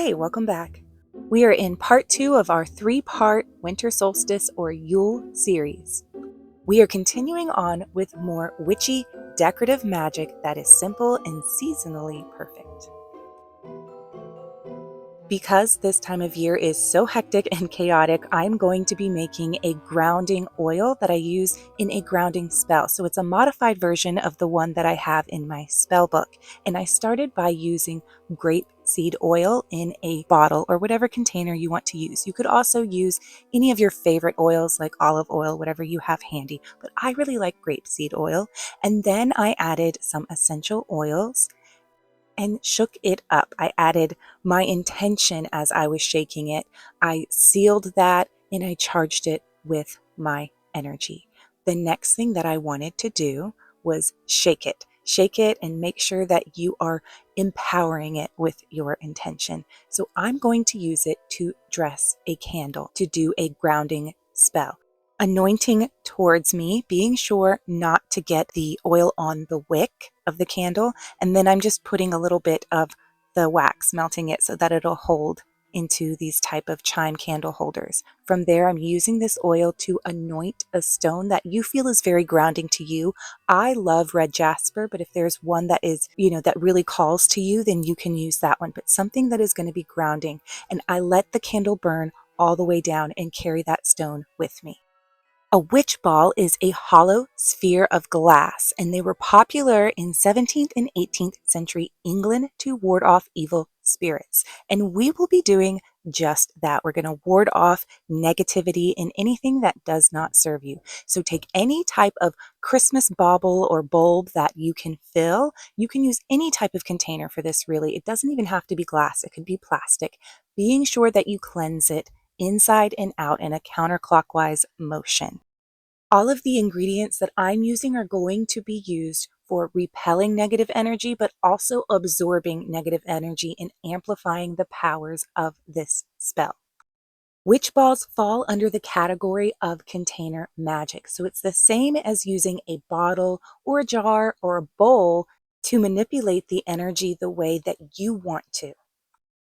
Hey, welcome back. We are in part 2 of our 3-part Winter Solstice or Yule series. We are continuing on with more witchy, decorative magic that is simple and seasonally perfect. Because this time of year is so hectic and chaotic, I'm going to be making a grounding oil that I use in a grounding spell. So it's a modified version of the one that I have in my spell book. And I started by using grape seed oil in a bottle or whatever container you want to use. You could also use any of your favorite oils like olive oil, whatever you have handy, but I really like grape seed oil. And then I added some essential oils and shook it up. I added my intention as I was shaking it. I sealed that and I charged it with my energy. The next thing that I wanted to do was shake it. Shake it and make sure that you are empowering it with your intention. So I'm going to use it to dress a candle, to do a grounding spell. Anointing towards me, being sure not to get the oil on the wick of the candle, and then I'm just putting a little bit of the wax, melting it so that it'll hold into these type of chime candle holders. From there, I'm using this oil to anoint a stone that you feel is very grounding to you. I love red jasper, but if there's one that is, that really calls to you, then you can use that one, but something that is going to be grounding. And I let the candle burn all the way down and carry that stone with me. A witch ball is a hollow sphere of glass, and they were popular in 17th and 18th century England to ward off evil spirits. And we will be doing just that. We're going to ward off negativity and anything that does not serve you. So take any type of Christmas bauble or bulb that you can fill. You can use any type of container for this, really. It doesn't even have to be glass. It could be plastic. Being sure that you cleanse it inside and out in a counterclockwise motion. All of the ingredients that I'm using are going to be used for repelling negative energy, but also absorbing negative energy and amplifying the powers of this spell. Witch balls fall under the category of container magic. So it's the same as using a bottle or a jar or a bowl to manipulate the energy the way that you want to.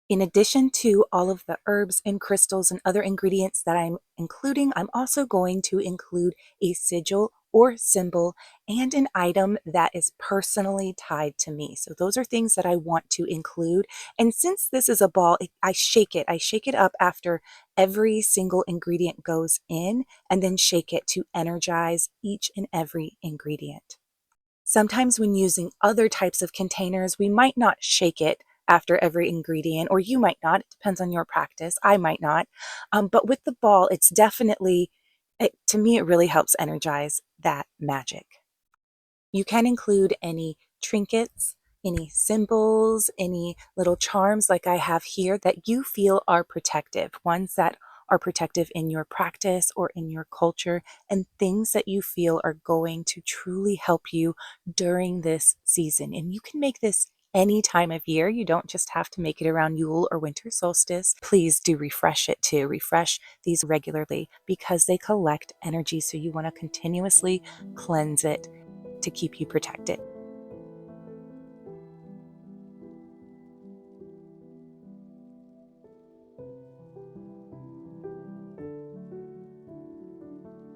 In addition to all of the herbs and crystals and other ingredients that I'm including, I'm also going to include a sigil or symbol and an item that is personally tied to me. So those are things that I want to include. And since this is a ball, I shake it. I shake it up after every single ingredient goes in and then shake it to energize each and every ingredient. Sometimes when using other types of containers, we might not shake it after every ingredient, or you might not. It depends on your practice. I might not. But with the ball, it's definitely, to me, it really helps energize that magic. You can include any trinkets, any symbols, any little charms like I have here that you feel are protective, ones that are protective in your practice or in your culture, and things that you feel are going to truly help you during this season. And you can make this any time of year. You don't just have to make it around Yule or Winter Solstice. Please do refresh it too. Refresh these regularly because they collect energy. So you want to continuously cleanse it to keep you protected.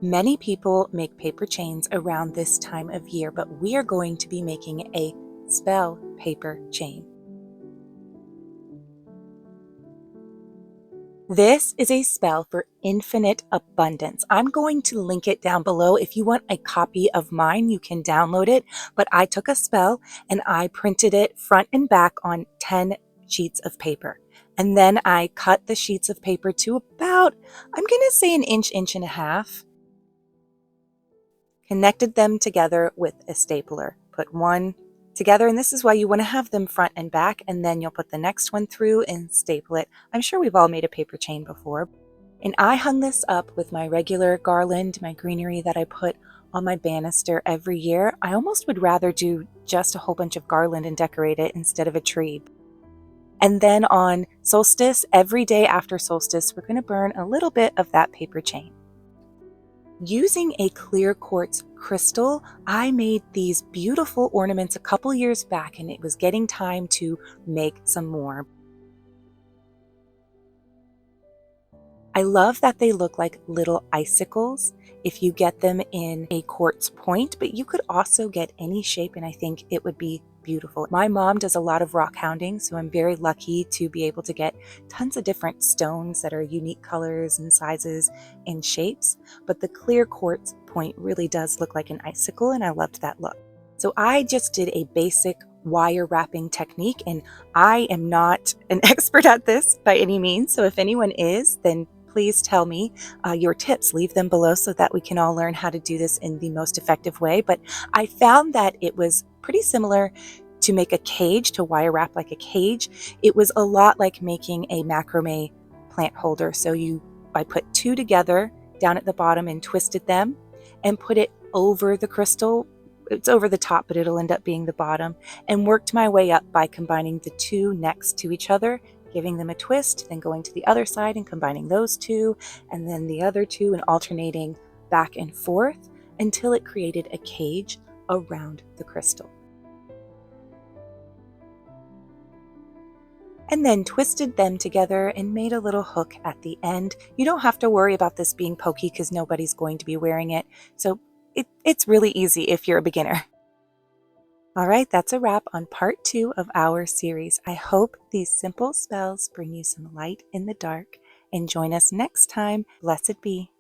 Many people make paper chains around this time of year, but we are going to be making a spell paper chain. This is a spell for infinite abundance. I'm going to link it down below. If you want a copy of mine, you can download it. But I took a spell and I printed it front and back on 10 sheets of paper. And then I cut the sheets of paper to about, I'm going to say an inch, inch and a half. Connected them together with a stapler. Put one together, and this is why you want to have them front and back, and then you'll put the next one through and staple it. I'm sure we've all made a paper chain before. And I hung this up with my regular garland, my greenery that I put on my banister every year. I almost would rather do just a whole bunch of garland and decorate it instead of a tree. And then on solstice, every day after solstice, we're going to burn a little bit of that paper chain. Using a clear quartz crystal, I made these beautiful ornaments a couple years back, and it was getting time to make some more. I love that they look like little icicles if you get them in a quartz point, but you could also get any shape and I think it would be beautiful. My mom does a lot of rock hounding, so I'm very lucky to be able to get tons of different stones that are unique colors and sizes and shapes, but the clear quartz point really does look like an icicle and I loved that look. So I just did a basic wire wrapping technique, and I am not an expert at this by any means, so if anyone is, then please tell me your tips. Leave them below so that we can all learn how to do this in the most effective way. But I found that it was pretty similar to make a cage, to wire wrap like a cage. It was a lot like making a macrame plant holder. So I put two together down at the bottom and twisted them and put it over the crystal. It's over the top, but it'll end up being the bottom, and worked my way up by combining the two next to each other, giving them a twist, then going to the other side and combining those two, and then the other two, and alternating back and forth until it created a cage around the crystal. And then twisted them together and made a little hook at the end. You don't have to worry about this being pokey because nobody's going to be wearing it, so it's really easy if you're a beginner. All right, that's a wrap on part 2 of our series. I hope these simple spells bring you some light in the dark, and join us next time. Blessed be.